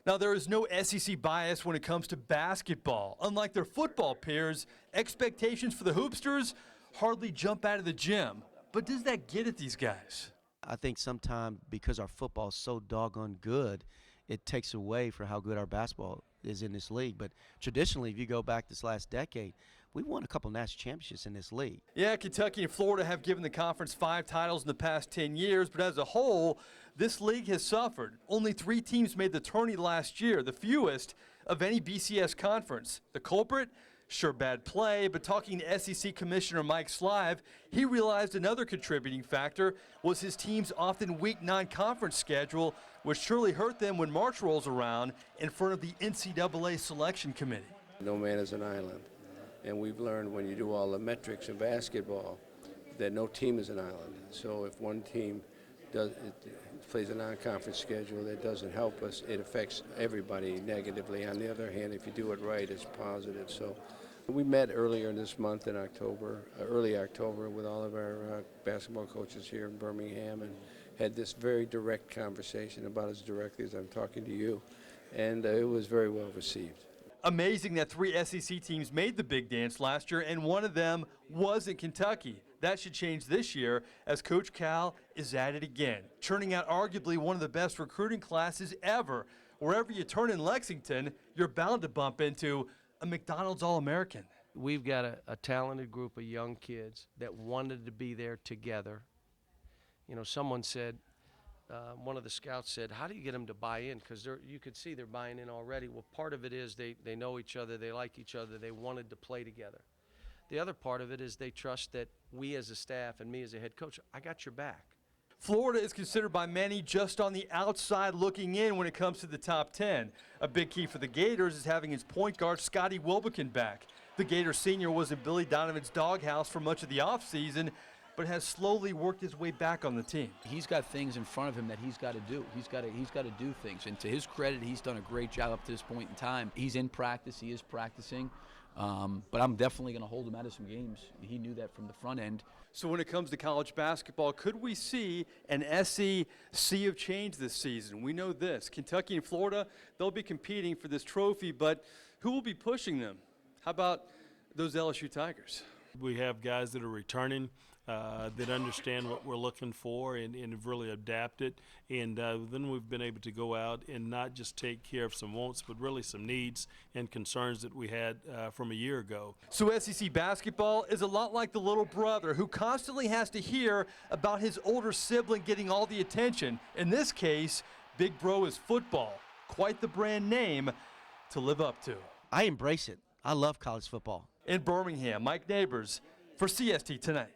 Now, there is no SEC bias when it comes to basketball. Unlike their football peers, expectations for the Hoopsters hardly jump out of the gym. But does that get at these guys? I think sometimes because our football is so doggone good, it takes away for how good our basketball is in this league. But traditionally, if you go back this last decade, we won a couple national championships in this league. Yeah, Kentucky and Florida have given the conference 5 titles in the past 10 years, but as a whole, this league has suffered. Only 3 teams made the tourney last year, the fewest of any BCS conference. The culprit? Sure, bad play, but talking to SEC Commissioner Mike Slive, he realized another contributing factor was his team's often weak non-conference schedule, which surely hurt them when March rolls around in front of the NCAA selection committee. No man is an island, and we've learned when you do all the metrics in basketball that no team is an island. So if one team plays a non-conference schedule that doesn't help us, it affects everybody negatively. On the other hand, if you do it right, it's positive. So we met earlier this month in October, early October, with all of our basketball coaches here in Birmingham, and had this very direct conversation, about as directly as I'm talking to you, and it was very well received. Amazing that 3 SEC teams made the big dance last year, and one of them was in Kentucky. That should change this year as Coach Cal is at it again, churning out arguably one of the best recruiting classes ever. Wherever you turn in Lexington, you're bound to bump into a McDonald's All-American. We've got a talented group of young kids that wanted to be there together. You know, someone said, one of the scouts said, how do you get them to buy in? Because you could see they're buying in already. Well, part of it is they know each other, they like each other, they wanted to play together. The other part of it is they trust that we as a staff and me as a head coach, I got your back. Florida is considered by many just on the outside looking in when it comes to the top 10. A big key for the Gators is having its point guard Scotty Wilbekin back. The Gator senior was in Billy Donovan's doghouse for much of the offseason, but has slowly worked his way back on the team. He's got things in front of him that he's got to do. He's got to do things, and to his credit, he's done a great job up to this point in time. He's in practice. He is practicing. But I'm definitely going to hold him out of some games. He knew that from the front end. So when it comes to college basketball, could we see an SEC sea of change this season? We know this. Kentucky and Florida, they'll be competing for this trophy, but who will be pushing them? How about those LSU Tigers? We have guys that are returning that understand what we're looking for and have really adapted. And then we've been able to go out and not just take care of some wants, but really some needs and concerns that we had from a year ago. So SEC basketball is a lot like the little brother who constantly has to hear about his older sibling getting all the attention. In this case, Big Bro is football. Quite the brand name to live up to. I embrace it. I love college football. In Birmingham, Mike Nabors for CST Tonight.